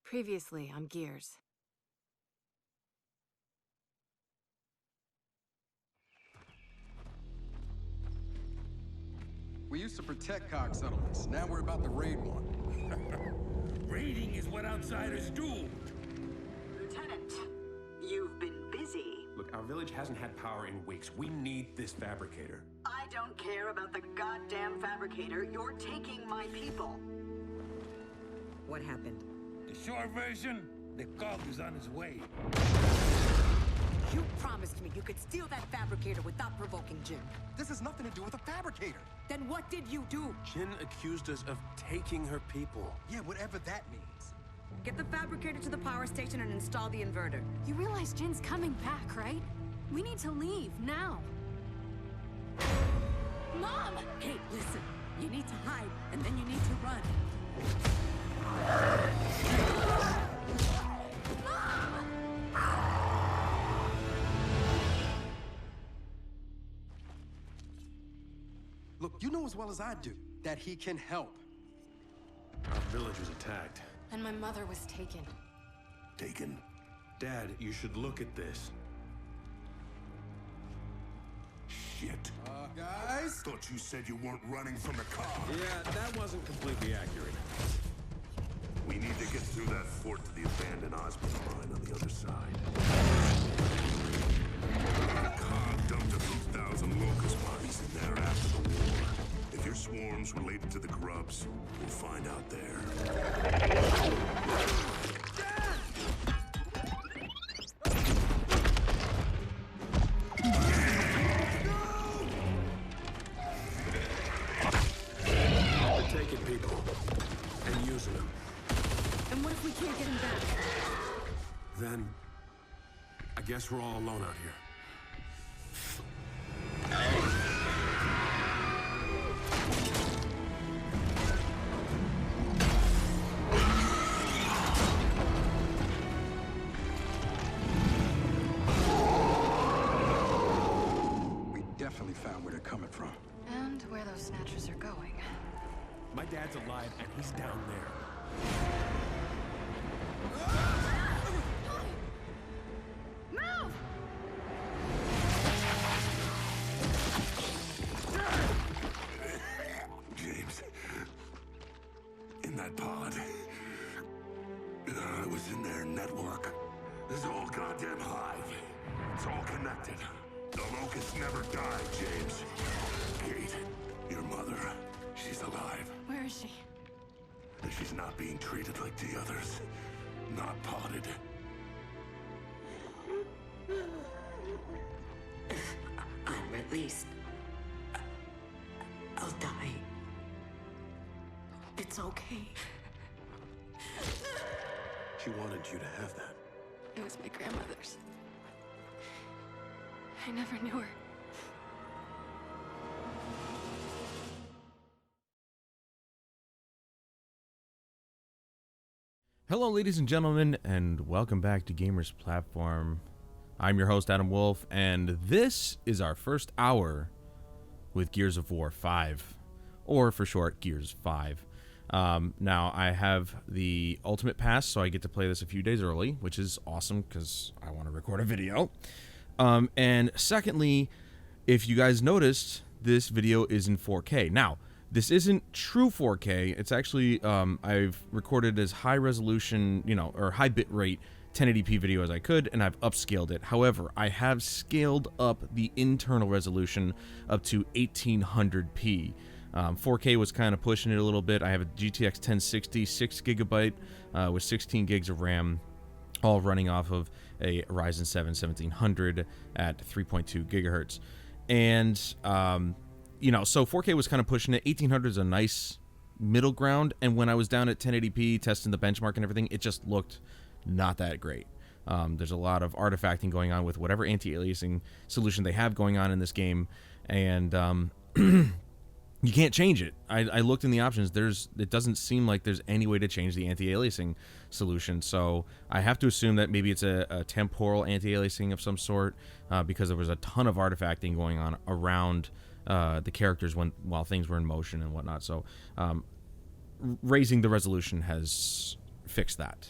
Previously on Gears. We used to protect Cog settlements. Now we're about to raid one. Raiding is what outsiders do. Lieutenant, you've been busy. Look, our village hasn't had power in weeks. We need this fabricator. I don't care about the goddamn fabricator. You're taking my people. What happened? The short version, the Cog is on his way. You promised me you could steal that fabricator without provoking Jin. This has nothing to do with a fabricator. Then what did you do? Jin accused us of taking her people. Yeah, whatever that means. Get the fabricator to the power station and install the inverter. You realize Jin's coming back, right? We need to leave, now. Mom! Hey, listen. You need to hide, and then you need to run. Look, you know as well as I do that he can help. Our village was attacked. And my mother was taken. Taken. Dad, you should look at this. Shit. Guys? Thought you said you weren't running from the Cog. Yeah, that wasn't completely accurate. We need to get through that fort to the abandoned Osmond mine on the other side. The Cog dumped a few thousand locust bodies in there after the war. If your swarm's related to the grubs, we'll find out there. They're taking people and using them. And what if we can't get him back? Then, I guess we're all alone out here. We definitely found where they're coming from. And where those snatchers are going. My dad's alive and he's down there. Move! James, in that pod, I was in their network. This old goddamn hive. It's all connected. The locusts never die, James. Kate, your mother, she's alive. Where is she? And she's not being treated like the others. Not potted. I'm released. I'll die. It's okay. She wanted you to have that. It was my grandmother's. I never knew her. Hello, ladies and gentlemen, and welcome back to Gamers Platform. I'm your host, Adam Wolf, and this is our first hour with Gears of War 5, or for short, Gears 5. Now, I have the Ultimate Pass, so I get to play this a few days early, which is awesome because I want to record a video. And secondly, if you guys noticed, this video is in 4K. Now, this isn't true 4K. It's actually, I've recorded as high resolution, or high bit rate 1080p video as I could, and I've upscaled it. However, I have scaled up the internal resolution up to 1800p. 4K was kind of pushing it a little bit. I have a GTX 1060, 6GB with 16 gigs of RAM, all running off of a Ryzen 7 1700 at 3.2 gigahertz. And, so 4K was kind of pushing it. 1800 is a nice middle ground. And when I was down at 1080p testing the benchmark and everything, it just looked not that great. There's a lot of artifacting going on with whatever anti-aliasing solution they have going on in this game. And, you can't change it. I looked in the options. It doesn't seem like there's any way to change the anti-aliasing solution. So I have to assume that maybe it's a temporal anti-aliasing of some sort, because there was a ton of artifacting going on around the characters while things were in motion and whatnot. So raising the resolution has fixed that.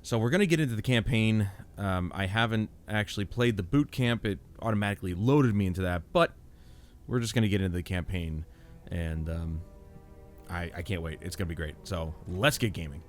So we're going to get into the campaign. I haven't actually played the boot camp. It automatically loaded me into that, but we're just going to get into the campaign, and I can't wait. It's going to be great. So let's get gaming.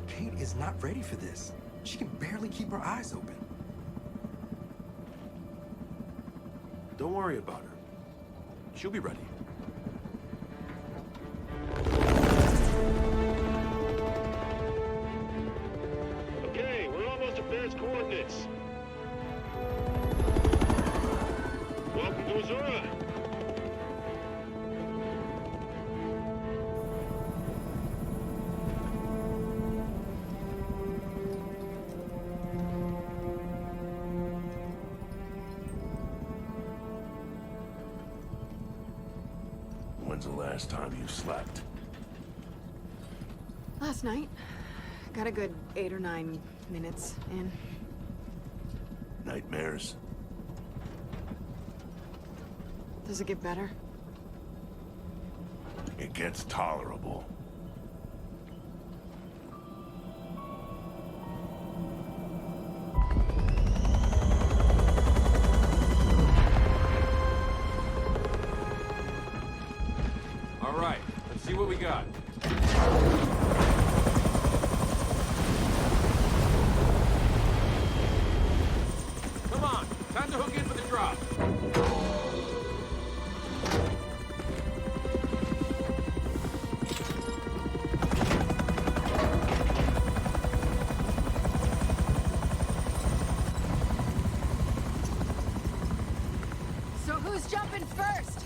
Kate is not ready for this. She can barely keep her eyes open. Don't worry about her. She'll be ready. Okay, we're almost at base coordinates. Welcome to Azura. When's the last time you slept? Last night. Got a good 8 or 9 minutes in. Nightmares? Does it get better? It gets tolerable. All right, let's see what we got. Come on, time to hook in for the drop. So who's jumping first?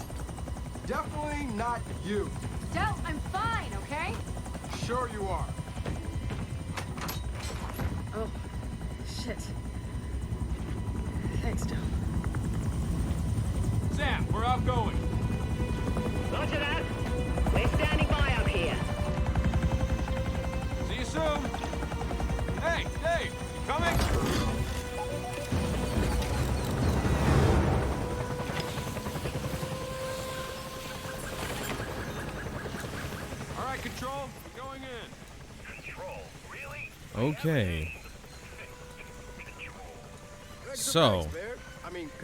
Definitely not you. Del, I'm fine, okay? Sure you are. Oh, shit. Thanks, Del. Sam, we're outgoing. Roger that. We're standing by out here. See you soon. Hey, Dave, you coming? All right, Control, we're going in. Control? Really? Okay. So,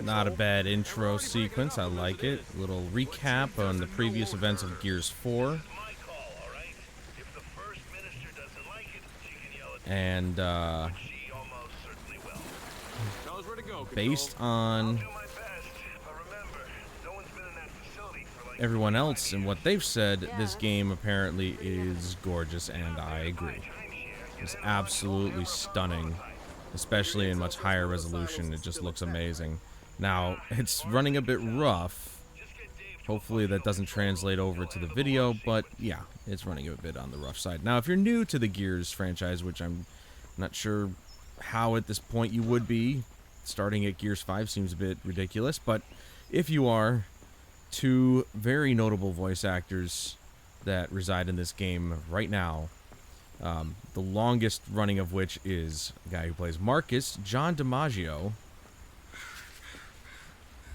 not a bad intro sequence. I like it. Little recap on the previous events of Gears 4. My call, all right? If the First Minister doesn't like it, she can yell at And she almost certainly will. Tell us where to go, Control. based on Do my best, but remember, no one's been in that facility for like everyone else and what they've said, this game apparently is gorgeous, and I agree. time here. is absolutely stunning, especially in much higher resolution. It just looks amazing. Now, it's running a bit rough. Hopefully that doesn't translate over to the video, but yeah, it's running a bit on the rough side. Now, if you're new to the Gears franchise, which I'm not sure how at this point you would be, starting at Gears 5 seems a bit ridiculous, but if you are, two very notable voice actors that reside in this game right now, the longest running of which is a guy who plays Marcus, John DiMaggio,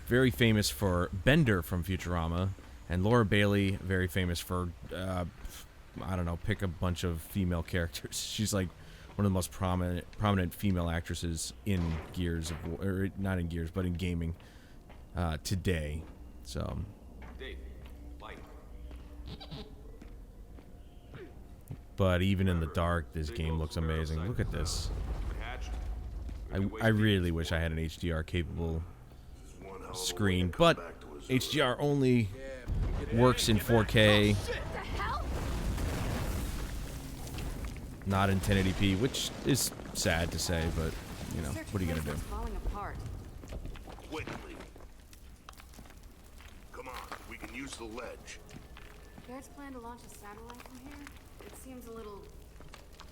very famous for Bender from Futurama, and Laura Bailey, very famous for, I don't know, pick a bunch of female characters. She's like one of the most prominent female actresses in Gears of War, or not in Gears, but in gaming today. So, but even in the dark, this game looks amazing. Look at this. I really wish I had an HDR capable screen, but HDR only works in 4K, not in 1080p, which is sad to say, but you know, what are you gonna do? Quickly. Come on, we can use the ledge. You guys plan to launch a satellite from here? It seems a little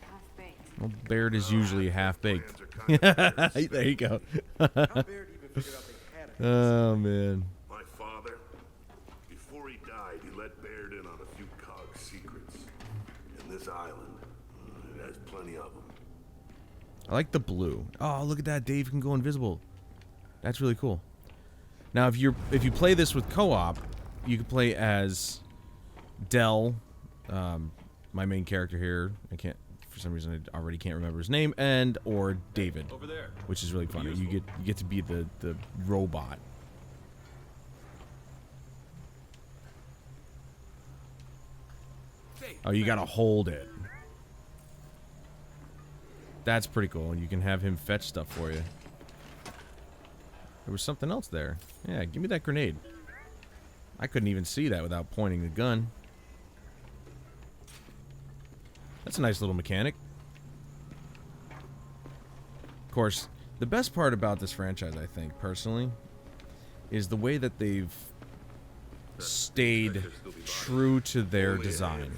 half-baked. Well, Baird is usually half-baked. There you go. Oh, man. My father, before he died, he let Baird in on a few cog secrets. And this island, it has plenty of them. I like the blue. Oh, look at that. Dave can go invisible. That's really cool. Now, if you play this with co-op, you can play as Del, my main character here. I can't, for some reason, I already can't remember his name, and or David, Over there. which is really funny. You get to be the robot. Oh, you gotta hold it. That's pretty cool. You can have him fetch stuff for you. There was something else there. Yeah, give me that grenade. I couldn't even see that without pointing the gun. That's a nice little mechanic. Of course, the best part about this franchise, I think, personally, is the way that they've stayed true to their design.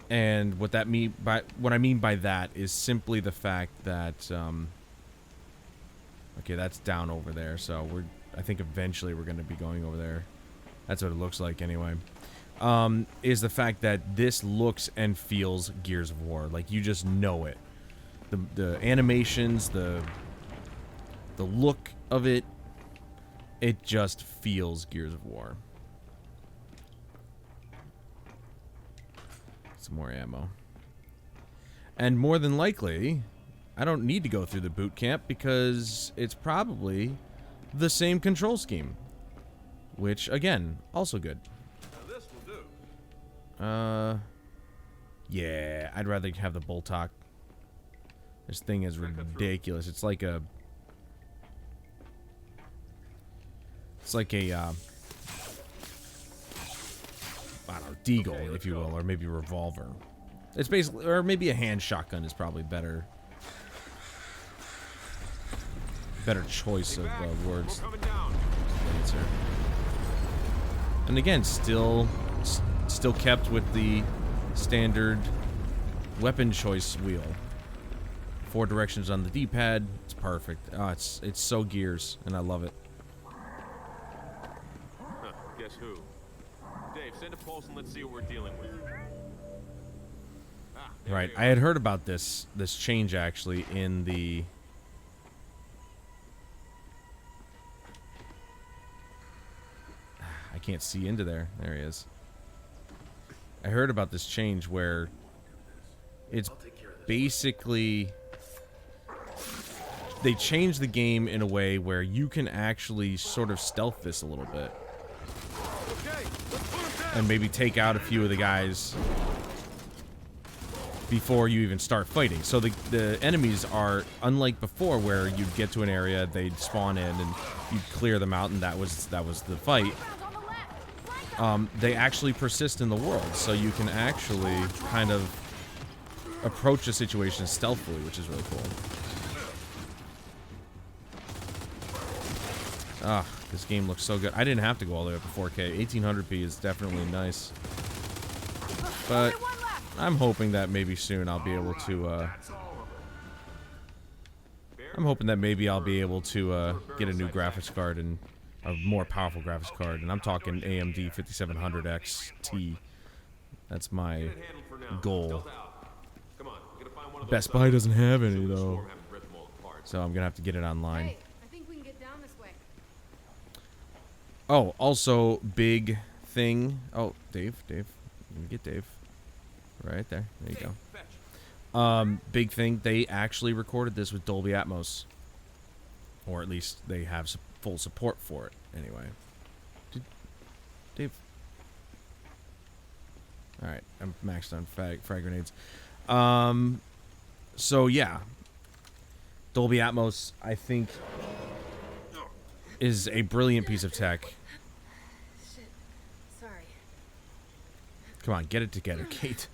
And what I mean by that is simply the fact that okay, that's down over there, so I think eventually we're going to be going over there. That's what it looks like anyway. Is the fact that this looks and feels Gears of War. Like, you just know it. The animations, the look of it, it just feels Gears of War. Some more ammo. And more than likely, I don't need to go through the boot camp because it's probably the same control scheme. Which, again, also good. Yeah, I'd rather have the Boltok. This thing is ridiculous. It's like a... I don't know, deagle, if you will, or maybe a revolver. It's basically, or maybe a hand shotgun is probably better. Better choice of words. And again, still kept with the standard weapon choice wheel. 4 directions on the D-pad. It's perfect. Oh, it's so Gears, and I love it. Huh, guess who? Dave, send a pulse and let's see what we're dealing with. Right, I had heard about this change actually in the... I can't see into there. There he is. I heard about this change where it's basically... They changed the game in a way where you can actually sort of stealth this a little bit. And maybe take out a few of the guys before you even start fighting. So the enemies are, unlike before where you'd get to an area, they'd spawn in and you'd clear them out and that was the fight. they actually persist in the world, so you can actually kind of approach a situation stealthily, which is really cool. Ah, this game looks so good. I didn't have to go all the way up to 4K. 1800p is definitely nice. But I'm hoping that maybe soon I'll be able to, I'm hoping that maybe I'll be able to get a new graphics card and a more powerful graphics card. And I'm talking AMD 5700 XT. That's my goal. Best Buy doesn't have any, though. So I'm going to have to get it online. Hey, I think we can get down this way. Oh, also, big thing. Oh, Dave. Let me get Dave. Right there. There you go. Big thing. They actually recorded this with Dolby Atmos. Or at least they have full support for it. Anyway. Dave. Alright. I'm maxed on frag grenades. So, yeah. Dolby Atmos, I think, is a brilliant piece of tech. Shit. Sorry. Come on, get it together, Kate.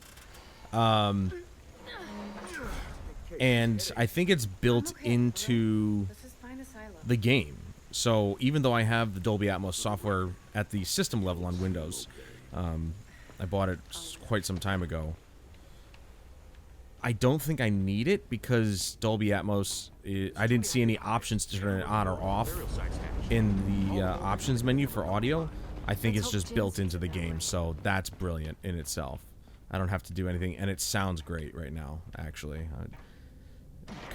And I think it's built into the game. So even though I have the Dolby Atmos software at the system level on Windows, I bought it quite some time ago. I don't think I need it because Dolby Atmos, I didn't see any options to turn it on or off in the options menu for audio. I think it's just built into the game, so that's brilliant in itself. I don't have to do anything, and it sounds great right now, actually.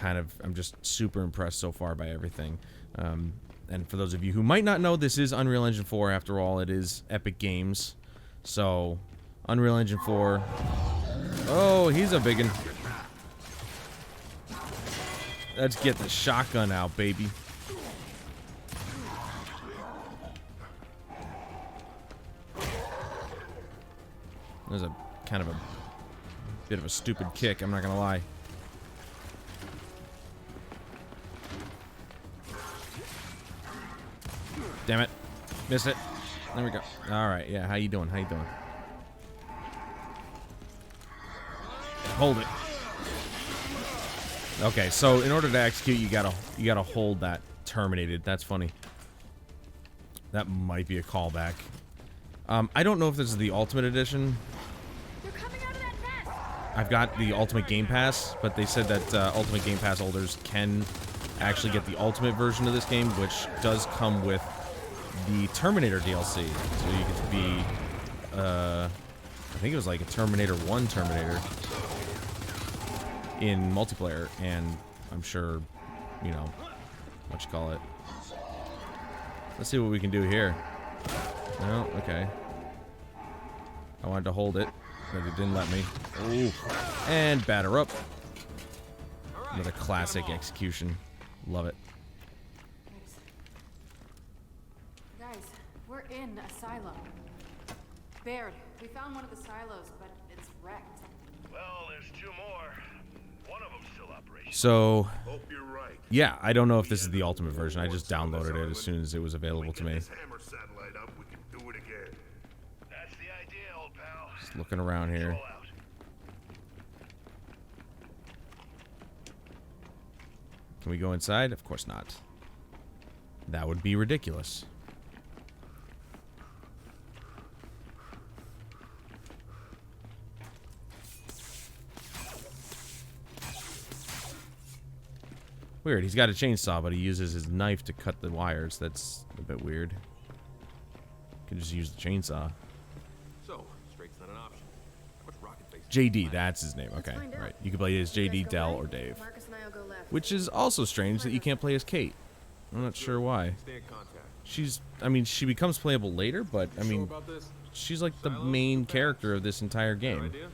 I'm just super impressed so far by everything. And for those of you who might not know, this is Unreal Engine 4. After all, it is Epic Games. So, Unreal Engine 4. Oh, he's a biggin'. Let's get the shotgun out, baby. There's a kind of a bit of a stupid kick, I'm not gonna lie. Damn it. Missed it. There we go. Alright, yeah, how you doing? How you doing? Hold it. Okay, so in order to execute, you gotta hold that terminated. That's funny. That might be a callback. I don't know if this is the Ultimate Edition. I've got the Ultimate Game Pass, but they said that Ultimate Game Pass holders can actually get the Ultimate version of this game, which does come with the Terminator DLC. So you get to be, I think it was like a Terminator 1 Terminator in multiplayer, and I'm sure, you know, what you call it. Let's see what we can do here. No, okay. I wanted to hold it, but it didn't let me. Ooh. And batter up. Another classic execution. Love it. Guys, we're in a silo. Baird, we found one of the silos, but it's wrecked. Well, there's two more. One of them's still operational. So, Hope you're right. yeah, I don't know if this is the Ultimate version. I just downloaded it as soon as it was available to me. This hammer satellite up, we can do it again. That's the idea, old pal. Just looking around here. Roll out. Can we go inside? Of course not. That would be ridiculous. Weird. He's got a chainsaw, but he uses his knife to cut the wires. That's a bit weird. Could just use the chainsaw. So, straight's not an option. What's rocket face? JD, that's his name. Okay, right. You can play as JD, Dell, or Dave. Marcus and I'll go left. Which is also strange that you can't play as Kate. I'm not sure why. Stay in contact. She's, I mean, she becomes playable later, but, I mean, Sure about this? she's like the main character of this entire Fair game. idea?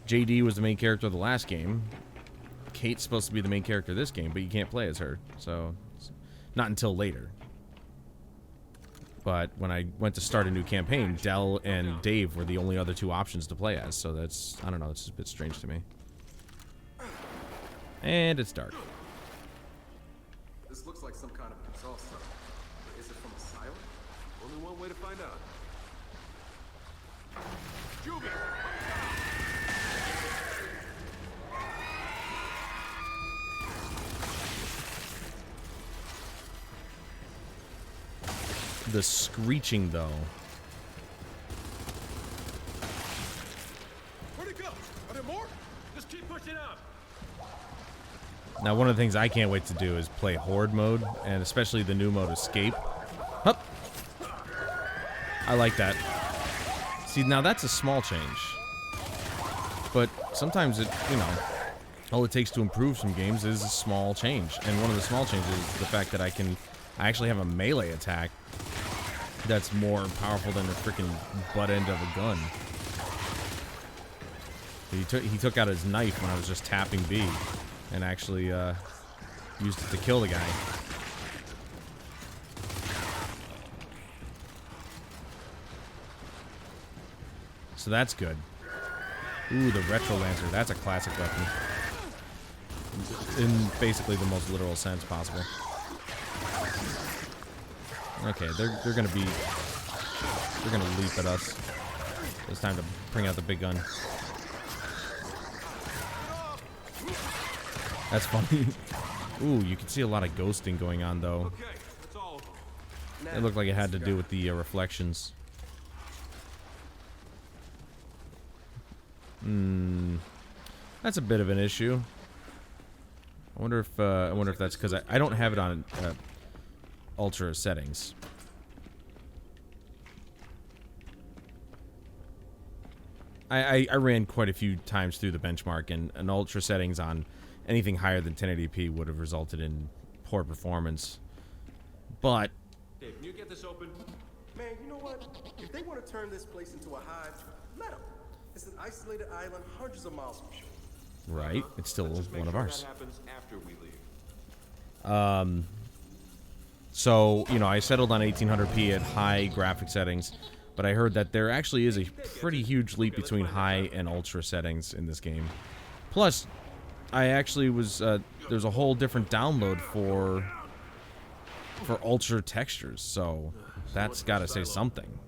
JD was the main character of the last game. Kate's supposed to be the main character of this game, but you can't play as her, so not until later. But when I went to start a new campaign, Dell and Dave were the only other two options to play as, so that's, I don't know, it's a bit strange to me. And it's dark. This looks like some kind of exhaust tunnel. Is it from a silo? one way to find out. Juby! The screeching, though. Where'd it go? Are there more? Just keep pushing up. Now, one of the things I can't wait to do is play Horde mode, and especially the new mode, Escape. Hup. I like that. See, now that's a small change. But sometimes it, you know, all it takes to improve some games is a small change. And one of the small changes is the fact that I actually have a melee attack that's more powerful than the freaking butt end of a gun. He took out his knife when I was just tapping B, and actually used it to kill the guy. So that's good. Ooh, the Retro Lancer. That's a classic weapon. In basically the most literal sense possible. Okay, they're gonna leap at us. It's time to bring out the big gun. That's funny. Ooh, you can see a lot of ghosting going on though. Okay, that's all of them. It looked like it had to do with the reflections. That's a bit of an issue. I wonder if that's because I don't have it on ultra settings. I ran quite a few times through the benchmark, and an ultra settings on anything higher than 1080p would have resulted in poor performance. But Dave, can you get this open? Man, you know what? If they want to turn this place into a hive, let them. It's an isolated island hundreds of miles from shore. right, it's still Let's just make one of sure ours. That happens after we leave. So, you know, I settled on 1800p at high graphic settings, but I heard that there actually is a pretty huge leap between high and ultra settings in this game. Plus, I actually was, there's a whole different download for ultra textures, so that's got to say something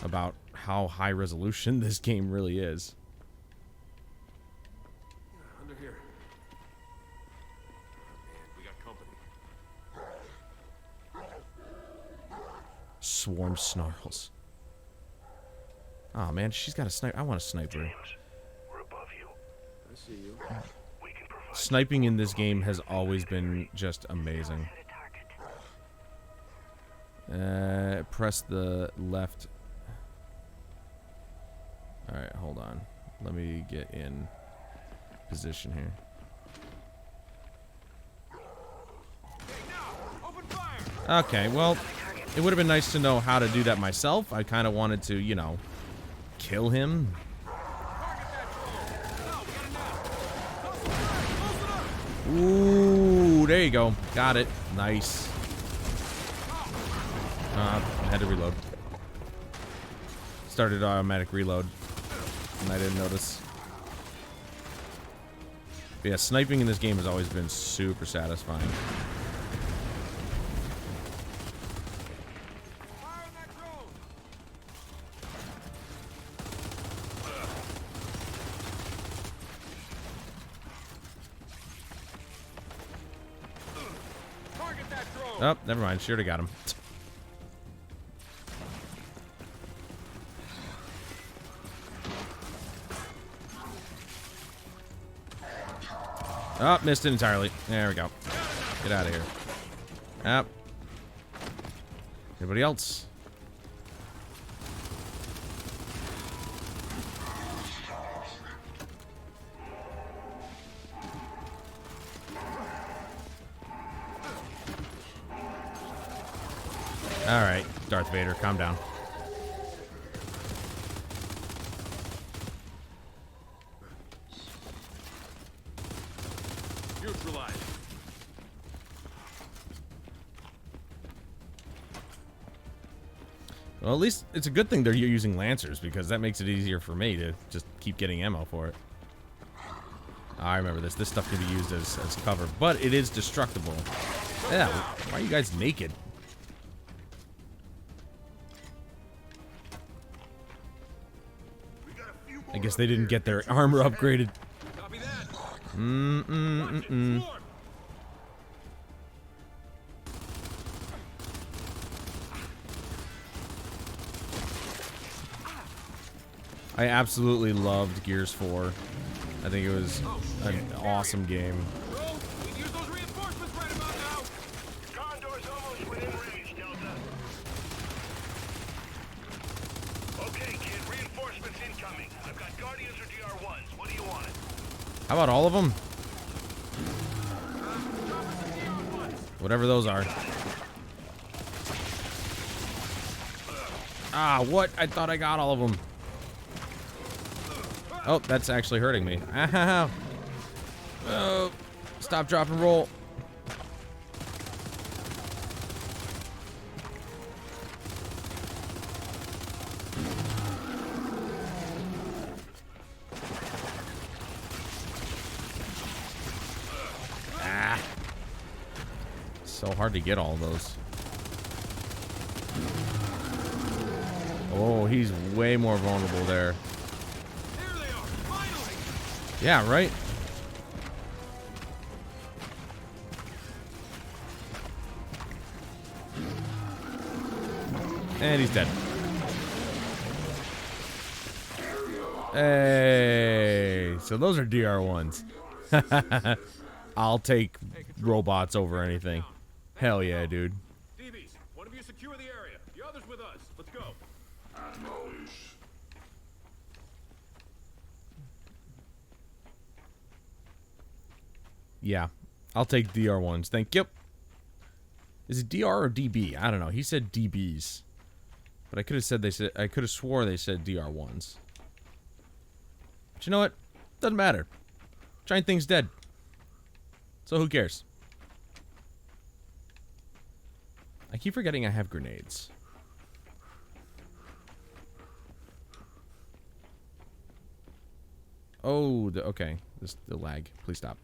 about how high resolution this game really is. Under here. Oh, man, we got company. Swarm snarls. Oh man, she's got a sniper. I want a sniper. We're above you. I see you. We can provide. Sniping in this game has always been just amazing. Press the left. Alright, hold on. Let me get in position here. Okay, well, it would have been nice to know how to do that myself. I kind of wanted to, you know, kill him. Ooh, there you go. Got it. Nice. I had to reload. Started automatic reload, and I didn't notice. But yeah, sniping in this game has always been super satisfying. Oh, never mind. She already got him. Oh, missed it entirely. There we go. Get out of here. Yep. Anybody else? Alright, Darth Vader, calm down. Neutralize. Well, at least it's a good thing they're using Lancers, because that makes it easier for me to just keep getting ammo for it. I remember this. This stuff can be used as cover, but it is destructible. Yeah, why are you guys naked? I guess they didn't get their armor upgraded. Copy that. Mm-mm-mm-mm. I absolutely loved Gears 4. I think it was an awesome game. Bro, we can use those reinforcements right about now. Condor's almost within range, Delta. Okay, kid, reinforcements incoming. I've got Guardians or DR1s. What do you want? How about all of them? Whatever those are. Ah, what? I thought I got all of them. Oh, that's actually hurting me. Ow. Oh, stop, drop, and roll. Ah. So hard to get all of those. Oh, he's way more vulnerable there. Yeah, right? And he's dead. Hey, so those are DR1s. I'll take robots over anything. Hell yeah, dude. DBs, one of you secure the area. The other's with us. Let's go. Yeah, I'll take DR1s. Thank you. Is it DR or DB? I don't know. He said DBs, but I could have said I could have swore they said DR1s. But you know what? Doesn't matter. Giant thing's dead. So who cares? I keep forgetting I have grenades. Oh, okay. The lag. Please stop.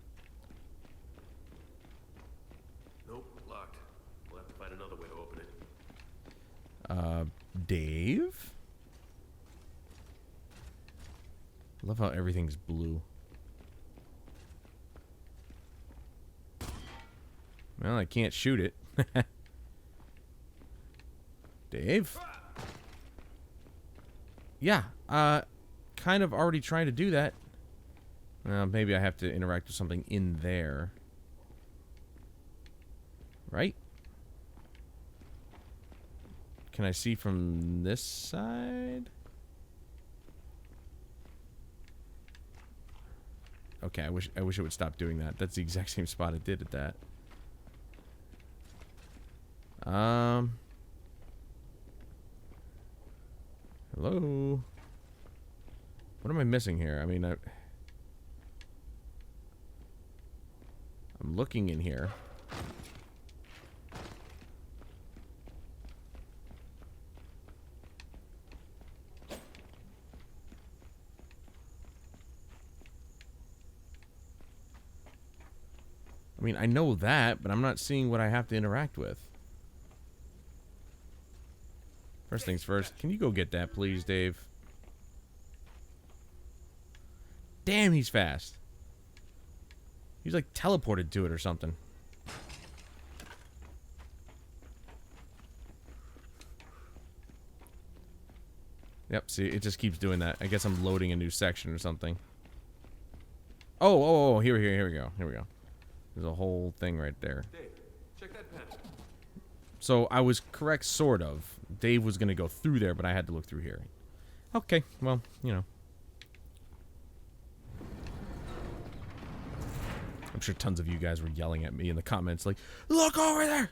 Nope, locked. We'll have to find another way to open it. Dave? I love how everything's blue. Well, I can't shoot it. Dave? Yeah, kind of already trying to do that. Maybe I have to interact with something in there. Right? Can I see from this side? Okay, I wish it would stop doing that. That's the exact same spot it did at that. Hello? What am I missing here? I mean, I'm looking in here. I mean, I know that, but I'm not seeing what I have to interact with. First things first, can you go get that, please, Dave? Damn, he's fast. He's like teleported to it or something. Yep, see, it just keeps doing that. I guess I'm loading a new section or something. Oh, here we go. There's a whole thing right there. Dave, check that pen. So I was correct, sort of. Dave was going to go through there, but I had to look through here. Okay, well, you know. I'm sure tons of you guys were yelling at me in the comments like, look over there!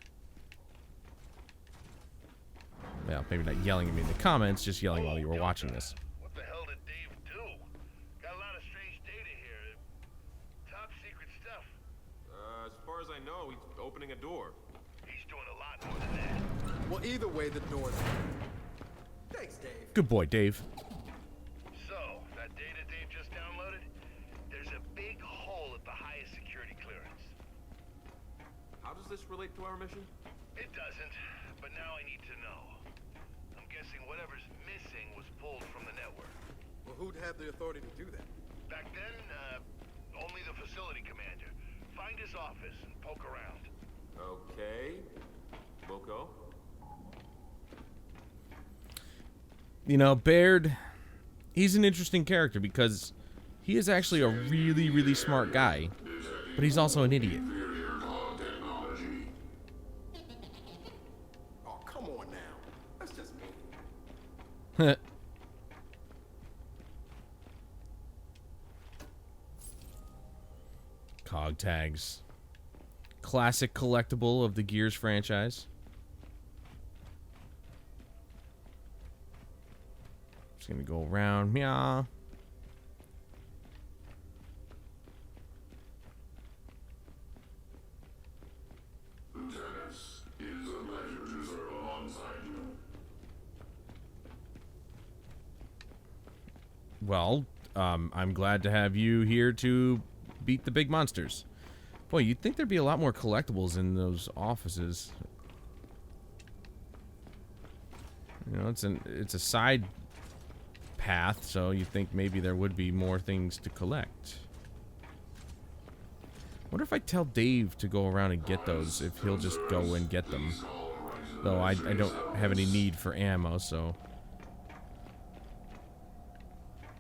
Well, maybe not yelling at me in the comments, just yelling while you were watching this. What the hell did Dave do? Got a lot of strange data here. Top secret stuff. As far as I know, he's opening a door. He's doing a lot more than that. Well, either way, the door's open. Thanks, Dave. Good boy, Dave. So, that data Dave just downloaded, there's a big hole at the highest security clearance. How does this relate to our mission? It doesn't, but now I need to know. I'm guessing whatever's missing was pulled from the network. Well, who'd have the authority to do that? Back then, only the facility commander. Find his office and poke around. Okay. Boko? You know, Baird, he's an interesting character because he is actually a really, really smart guy, but he's also an idiot. Oh, come on now. That's just me. Cog tags. Classic collectible of the Gears franchise. Just gonna go around. Meow. Lieutenants, it is a pleasure to serve alongside you. Well, I'm glad to have you here to beat the big monsters. Boy, you'd think there'd be a lot more collectibles in those offices. You know, it's a side path, so you think maybe there would be more things to collect. Wonder if I tell Dave to go around and get those, if he'll just go and get them. Though I don't have any need for ammo, so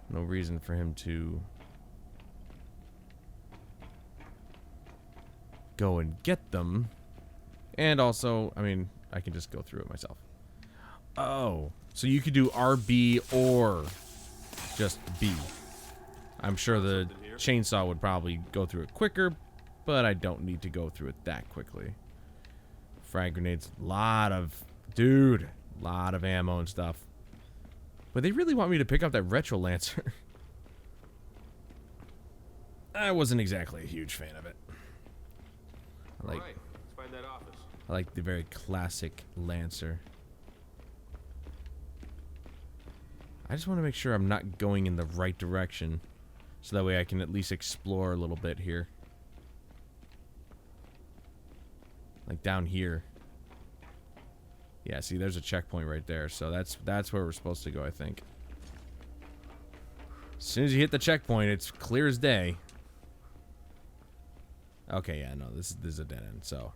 no reason for him to go and get them. And also, I mean, I can just go through it myself. Oh, so you could do RB or just B. I'm sure the chainsaw would probably go through it quicker, but I don't need to go through it that quickly. Frag grenades, lot of ammo and stuff. But they really want me to pick up that Retro Lancer. I wasn't exactly a huge fan of it. All right, let's find that office. I like the very classic Lancer. I just want to make sure I'm not going in the right direction, so that way I can at least explore a little bit here. Like down here. Yeah, see, there's a checkpoint right there, so that's where we're supposed to go, I think. As soon as you hit the checkpoint, it's clear as day. Okay, yeah, no, this is a dead end, so.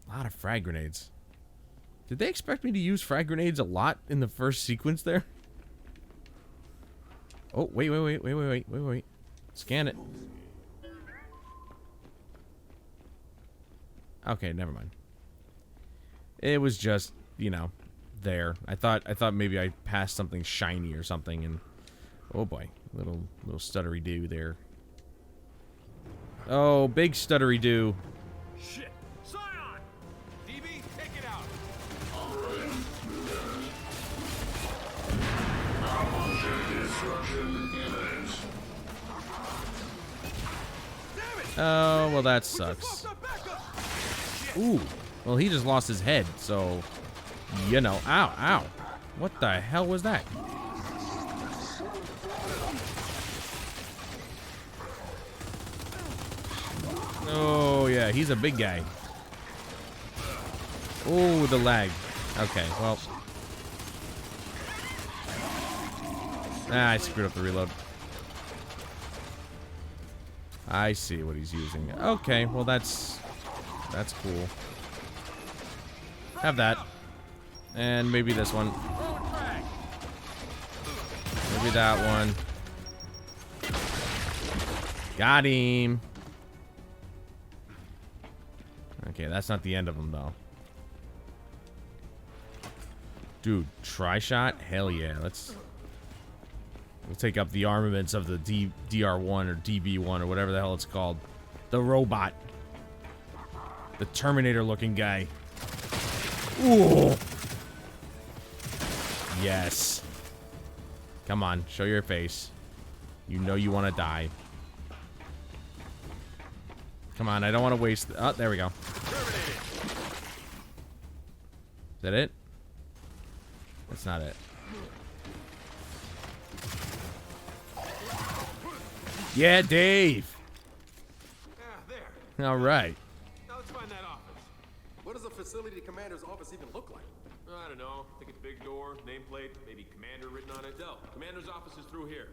A lot of frag grenades. Did they expect me to use frag grenades a lot in the first sequence there? Oh, wait. Scan it. Okay, never mind. It was just, you know, there. I thought maybe I passed something shiny or something, and oh boy, little stuttery do there. Oh, big stuttery do. Shit! Scion! DB, take it out! Oh, well, that sucks. Ooh, well, he just lost his head, so, you know. Ow. What the hell was that? Oh, yeah, he's a big guy. Oh, the lag. Okay, well. I screwed up the reload. I see what he's using. Okay, well, that's cool. Have that. And maybe this one. Maybe that one. Got him. Okay, that's not the end of them, though. Dude, tri-shot? Hell yeah. We'll take up the armaments of the DR1 or DB1 or whatever the hell it's called. The robot. The Terminator-looking guy. Ooh. Yes. Come on, show your face. You know you want to die. Come on, I don't want to waste... Oh, there we go. Is that it? That's not it. Yeah, Dave. Yeah, there. All right. Now let's find that office. What does a facility commander's office even look like? I don't know. I think it's big door, nameplate, maybe commander written on it. No, commander's office is through here.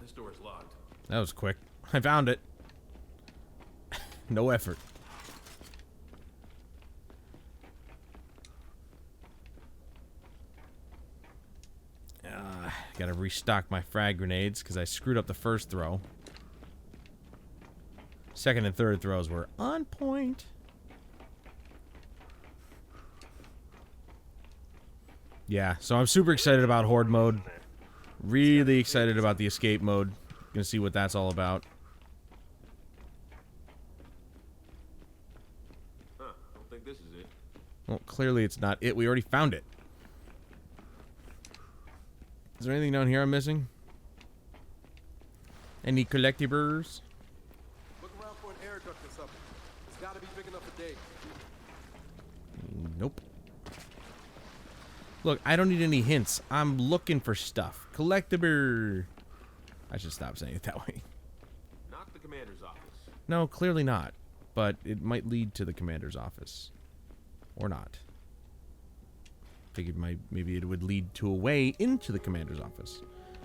This door is locked. That was quick. I found it. No effort. Gotta restock my frag grenades because I screwed up the first throw. Second and third throws were on point. Yeah, so I'm super excited about Horde mode. Really excited about the escape mode. Gonna see what that's all about. Huh, I don't think this is it. Well, clearly it's not it. We already found it. Is there anything down here I'm missing? Any collectibles? Look around for an air duct or something. It's gotta be big enough for Dave. Nope. Look, I don't need any hints. I'm looking for stuff. Collectible. I should stop saying it that way. Knock the commander's office. No, clearly not. But it might lead to the commander's office. Or not. Figured maybe it would lead to a way into the commander's office.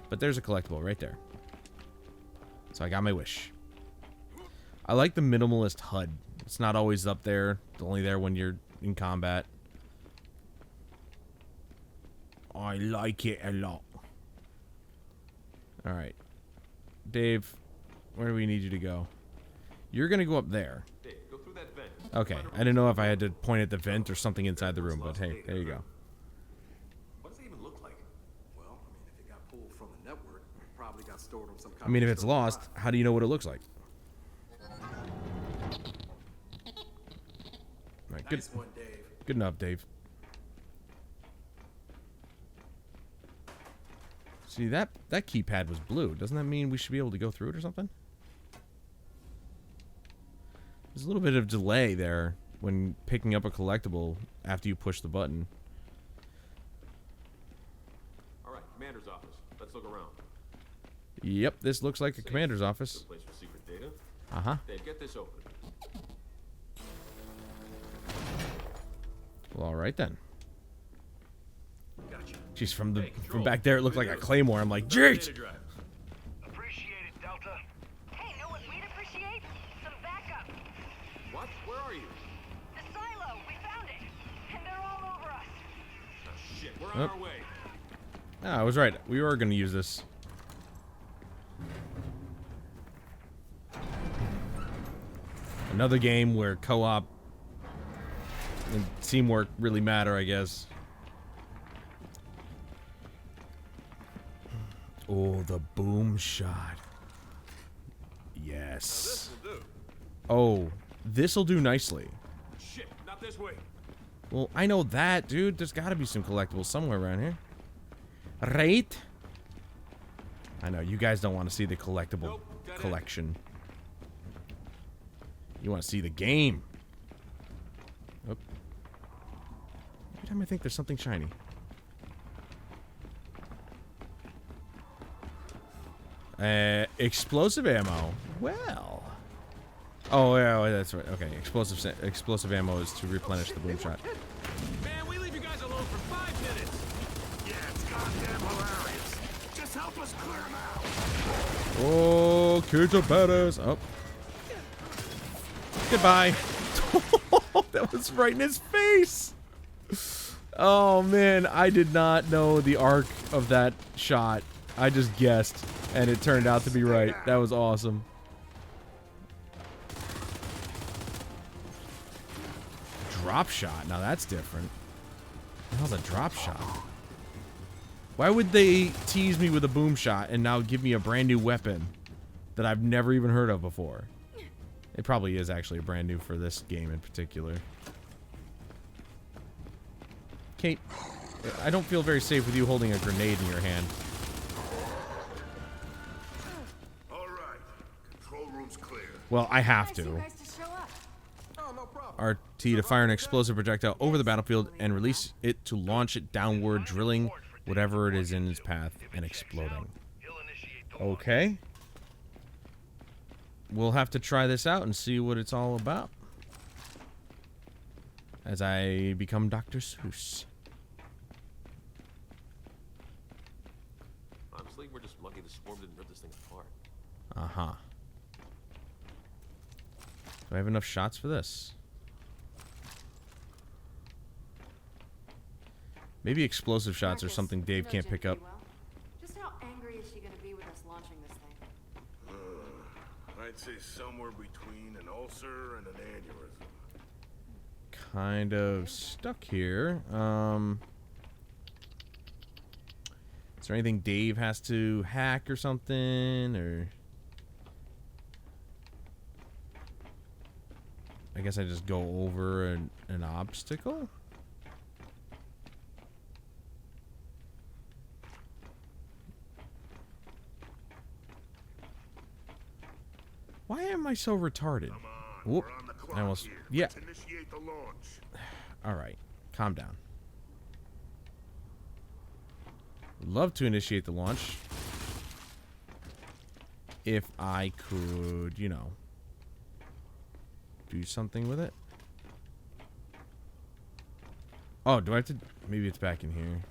But there's a collectible right there. So I got my wish. I like the minimalist HUD. It's not always up there. It's only there when you're in combat. I like it a lot. Alright. Dave, where do we need you to go? You're going to go up there. Dave, go through that vent. Okay. I didn't know if I had to point at the vent or something inside the room, but hey, there you go. What does it even look like? Well, I mean, if it got pulled from the network, it probably got stored on some kind I mean, if of it's lost, how do you know what it looks like? Alright, good. Nice one, Dave. Good enough, Dave. See, that keypad was blue. Doesn't that mean we should be able to go through it or something? There's a little bit of delay there when picking up a collectible after you push the button. Alright, commander's office. Let's look around. Yep, this looks like a commander's office. Good place for secret data. Uh-huh. Dave, get this open. Well, alright then. Gotcha. Jeez, from Control. back there it looked like a claymore. I'm like, jeez! Data drive. Appreciate it, Delta. Hey, know what we'd appreciate? Some backup. What? Where are you? The silo, we found it. And they're all over us. Oh, shit, we're on Oh. our way. Ah, I was right. We were going to use this. Another game where co-op and teamwork really matter, I guess. Oh, the boom shot. Yes. This will do. Oh, this'll do nicely. Shit, not this way. Well, I know that, dude. There's got to be some collectibles somewhere around here. Right? I know, you guys don't want to see the collectible Nope, dead collection. You want to see the game. Oh. Every time I think there's something shiny. Explosive ammo. Well. Oh, yeah, that's right. Okay, explosive ammo is to replenish the boom shot. Man, we leave you guys alone for 5 minutes. Yeah, it's goddamn hilarious. Just help us clear them out. Oh, kids are badass. Oh. Goodbye. That was right in his face. Oh, man. I did not know the arc of that shot. I just guessed, and it turned out to be right. That was awesome. Drop shot. Now that's different. What the hell's a drop shot? Why would they tease me with a boom shot and now give me a brand new weapon that I've never even heard of before? It probably is actually brand new for this game in particular. Kate, I don't feel very safe with you holding a grenade in your hand. All right, control room's clear. Well, I have Nice of you to. guys to show up. Oh, no problem. RT to fire an explosive projectile over the battlefield and release it to launch it downward, drilling whatever it is in its path and exploding. He'll initiate the Okay. We'll have to try this out and see what it's all about. As I become Dr. Seuss. honestly, we're just lucky the swarm didn't rip this thing apart. Uh-huh. Do I have enough shots for this? Maybe explosive shots or something Dave can't pick up. Just how angry is she gonna be with us launching this thing? I'd say somewhere between an ulcer and an aneurysm. Kind of stuck here. Is there anything Dave has to hack or something, or I guess I just go over an obstacle? Why am I so retarded? Whoop. I almost... Yeah. Initiate the launch. Alright. Calm down. Love to initiate the launch. If I could, you know, do something with it. Oh, do I have to... Maybe it's back in here.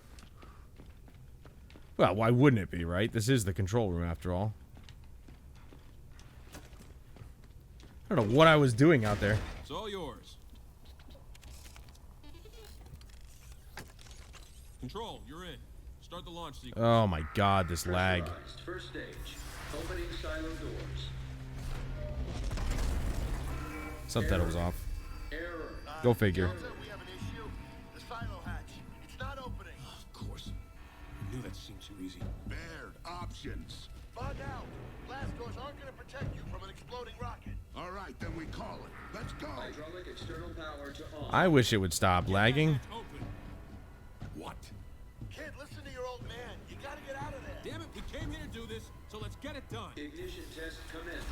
Well, why wouldn't it be, right? This is the control room, after all. I don't know what I was doing out there. It's all yours. Control, you're in. Start the launch sequence. Oh my god, this lag. First stage. Opening silo doors. Subtitle was off. Error. Go figure. We have an issue. The silo hatch. It's not opening. Of course. I knew that seemed too easy. Baird, options. Bug out. Blast doors aren't going to protect you from an exploding rocket. All right, then we call it. Let's go. Hydraulic external power to on. I wish it would stop lagging. Open. What? Kid, listen to your old man. You got to get out of there. Damn it, we came here to do this, so let's get it done. Ignition test commence.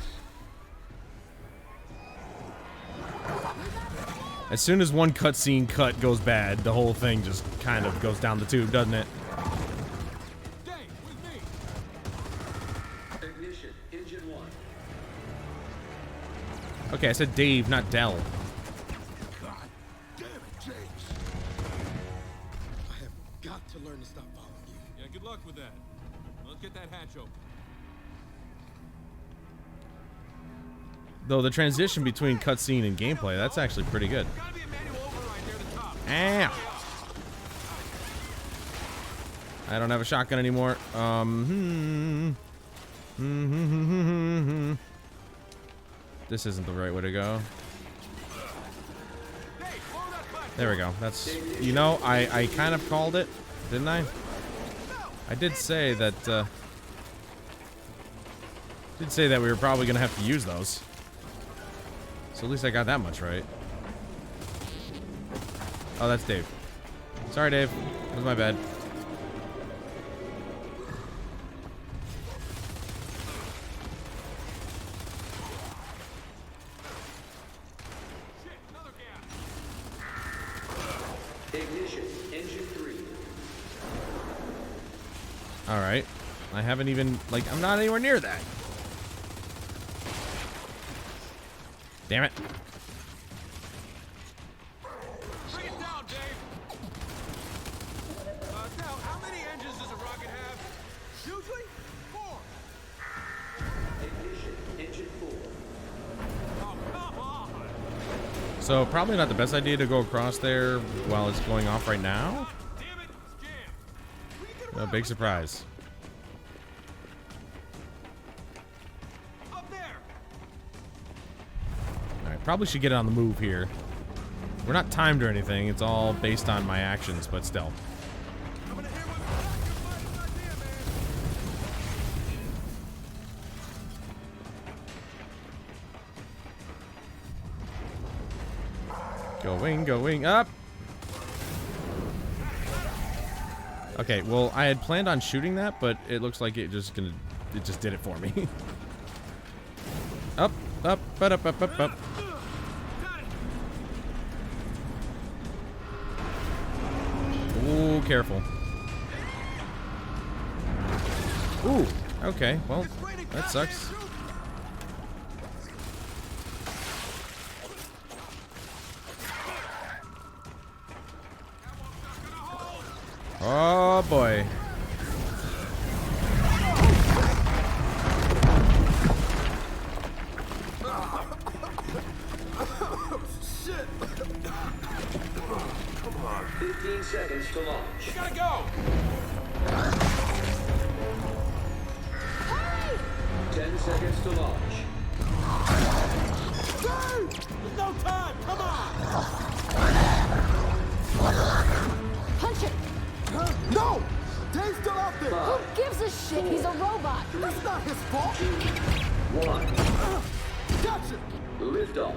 As soon as one cutscene cut goes bad, the whole thing just kind of goes down the tube, doesn't it? Dave, with me. Ignition, engine 1. Okay, I said Dave, not Dell. God damn it, James. I have got to learn to stop following you. Yeah, good luck with that. Let's get that hatch open. Though the transition between cutscene and gameplay, that's actually pretty good. Gotta be a manual override near the top. Ow! I don't have a shotgun anymore. This isn't the right way to go. There we go. That's, you know, I kind of called it, didn't I? I did say that, we were probably gonna have to use those. So at least I got that much right. Oh, that's Dave. Sorry, Dave. That was my bad. Ignition, engine 3. Alright. I haven't even, like, I'm not anywhere near that. Damn it. Bring it down, Dave. Now, how many engines does a rocket have? Usually 4. Ignition, engine 4. Oh, come on. So, probably not the best idea to go across there while it's going off right now. Damn it, it's jammed. No big surprise. Up there. Alright, probably should get on the move here. We're not timed or anything, it's all based on my actions, but still. Going up. Okay, well, I had planned on shooting that, but it looks like it just did it for me. Up, up, up, up, up, up. Ooh, careful. Ooh, okay, well, that sucks. Oh boy. go! 10 seconds to launch. There's no time! Come on! Punch it! No! Dave's still out there! Who gives a shit? He's a robot. That's not his fault! 1. Gotcha! Lift off.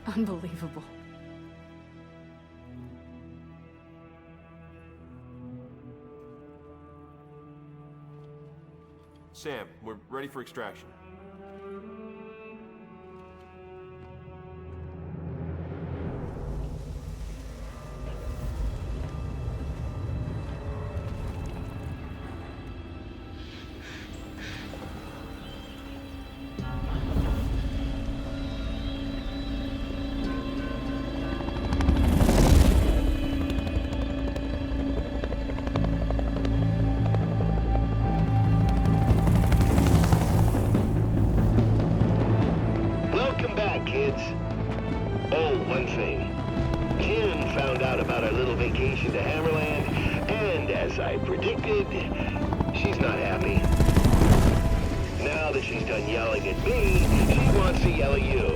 Unbelievable. Sam, we're ready for extraction. Welcome back, kids. Oh, one thing. Kim found out about our little vacation to Hammerland, and as I predicted, she's not happy. Now that she's done yelling at me, she wants to yell at you.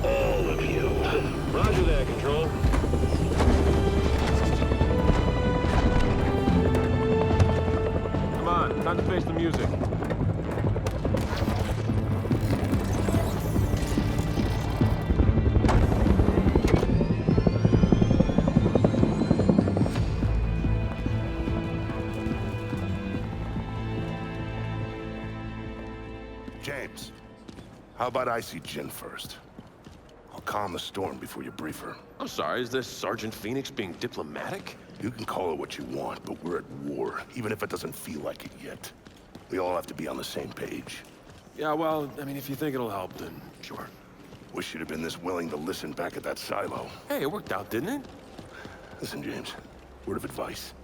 All of you. Roger that, Control. Come on, time to face the music. James, how about I see Jin first? I'll calm the storm before you brief her. I'm sorry, is this Sergeant Phoenix being diplomatic? You can call it what you want, but we're at war, even if it doesn't feel like it yet. We all have to be on the same page. Yeah, well, I mean, if you think it'll help, then sure. Wish you'd have been this willing to listen back at that silo. Hey, it worked out, didn't it? Listen, James, word of advice.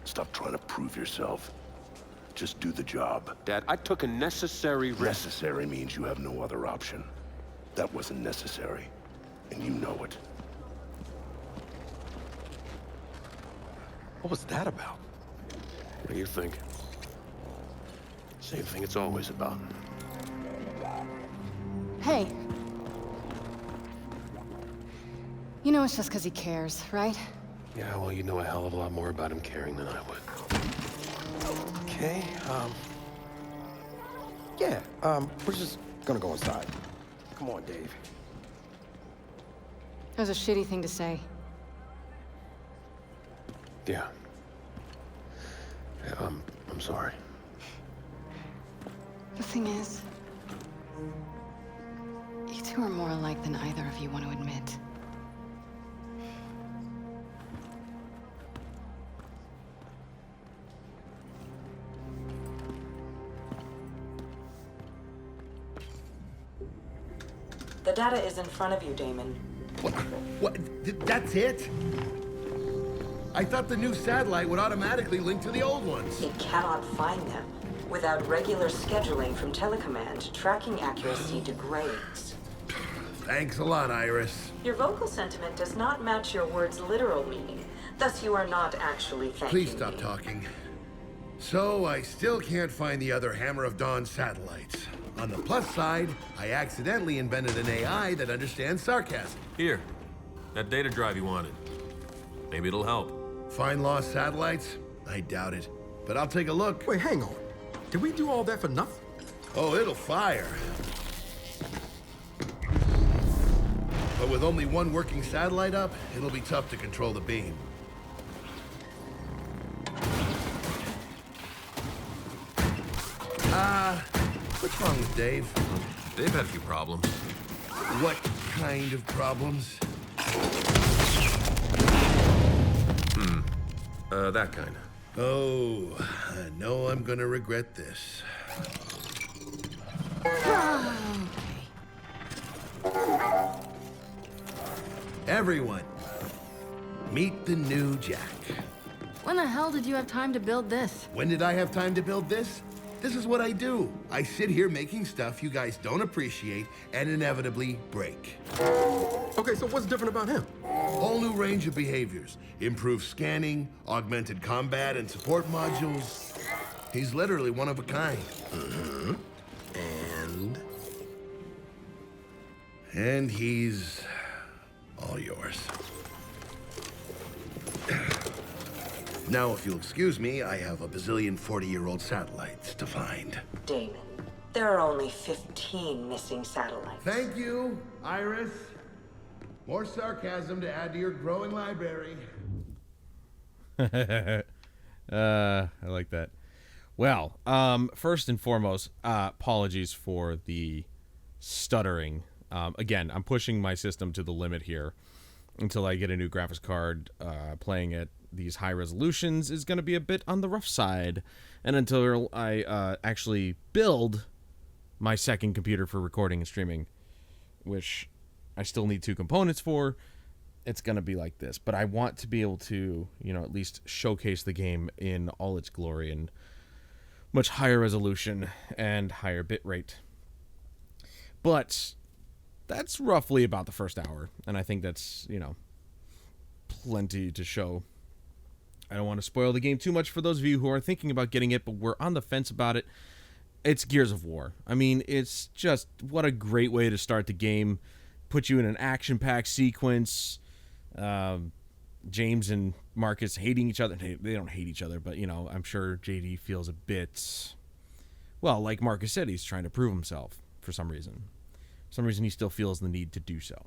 Stop trying to prove yourself. Just do the job. Dad, I took a necessary risk. Necessary means you have no other option. That wasn't necessary, and you know it. What was that about? What do you think? Same thing it's always about. Hey. You know it's just because he cares, right? Yeah, well, you know a hell of a lot more about him caring than I would. Okay, we're just gonna go inside. Come on, Dave. That was a shitty thing to say. Yeah. I'm sorry. The thing is, you two are more alike than either of you want to admit. The data is in front of you, Damon. What? That's it? I thought the new satellite would automatically link to the old ones. It cannot find them. Without regular scheduling from Telecommand, tracking accuracy degrades. Thanks a lot, Iris. Your vocal sentiment does not match your words' literal meaning. Thus, you are not actually thanking Please stop me. talking. So, I still can't find the other Hammer of Dawn satellites. On the plus side, I accidentally invented an AI that understands sarcasm. Here, that data drive you wanted. Maybe it'll help. Find lost satellites? I doubt it. But I'll take a look. Wait, hang on. Did we do all that for nothing? Oh, it'll fire. But with only one working satellite up, it'll be tough to control the beam. What's wrong with Dave? They've had a few problems. What kind of problems? That kind. Oh, I know I'm gonna regret this. Everyone, Meet the new Jack. When the hell did you have time to build this? When did I have time to build this? This is what I do. I sit here making stuff you guys don't appreciate and inevitably break. Okay, so what's different about him? Whole new range of behaviors. Improved scanning, augmented combat, and support modules. He's literally one of a kind. And he's all yours. Now, if you'll excuse me, I have a bazillion 40-year-old satellites to find. Damon, there are only 15 missing satellites. Thank you, Iris. More sarcasm to add to your growing library. I like that. Well, first and foremost, apologies for the stuttering. Again, I'm pushing my system to the limit here until I get a new graphics card. Playing at these high resolutions is going to be a bit on the rough side. And until I actually build my second computer for recording and streaming, which I still need 2 components for, it's going to be like this. But I want to be able to, you know, at least showcase the game in all its glory and much higher resolution and higher bitrate. But that's roughly about the first hour, and I think that's, you know, plenty to show. I don't want to spoil the game too much for those of you who are thinking about getting it, but we're on the fence about it. It's Gears of War. I mean, it's just, what a great way to start the game. Put you in an action-packed sequence. James and Marcus hating each other. They don't hate each other, but, you know, I'm sure JD feels a bit, well, like Marcus said, he's trying to prove himself for some reason. For some reason, he still feels the need to do so.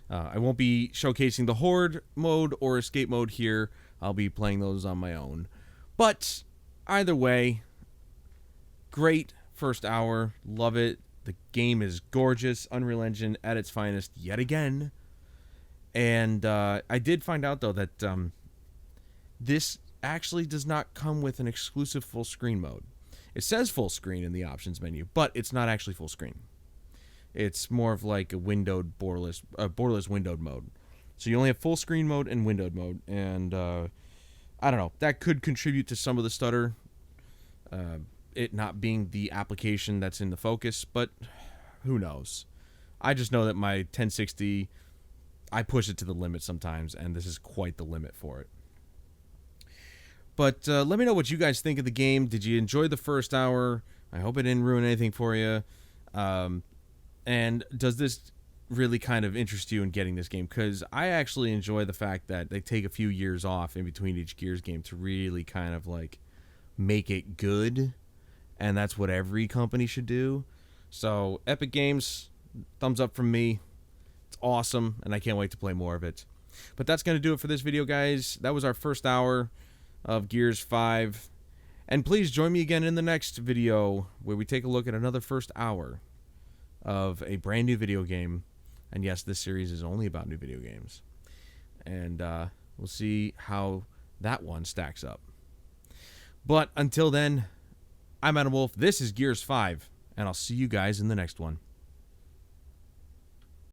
I won't be showcasing the Horde mode or escape mode here. I'll be playing those on my own. But either way, great first hour. Love it. The game is gorgeous. Unreal Engine at its finest yet again. And I did find out, though, that this actually does not come with an exclusive full screen mode. It says full screen in the options menu, but it's not actually full screen. It's more of like a windowed, borderless windowed mode. So you only have full screen mode and windowed mode. And I don't know. That could contribute to some of the stutter. It not being the application that's in the focus, but who knows? I just know that my 1060, I push it to the limit sometimes, and this is quite the limit for it. But let me know what you guys think of the game. Did you enjoy the first hour? I hope it didn't ruin anything for you. And does this really kind of interest you in getting this game? Because I actually enjoy the fact that they take a few years off in between each Gears game to really kind of like make it good. And that's what every company should do. So Epic Games, thumbs up from me. It's awesome, and I can't wait to play more of it. But that's going to do it for this video, guys. That was our first hour of Gears 5. And please join me again in the next video where we take a look at another first hour of a brand new video game. And yes, this series is only about new video games. And we'll see how that one stacks up. But until then, I'm Adam Wolf. This is Gears 5, and I'll see you guys in the next one.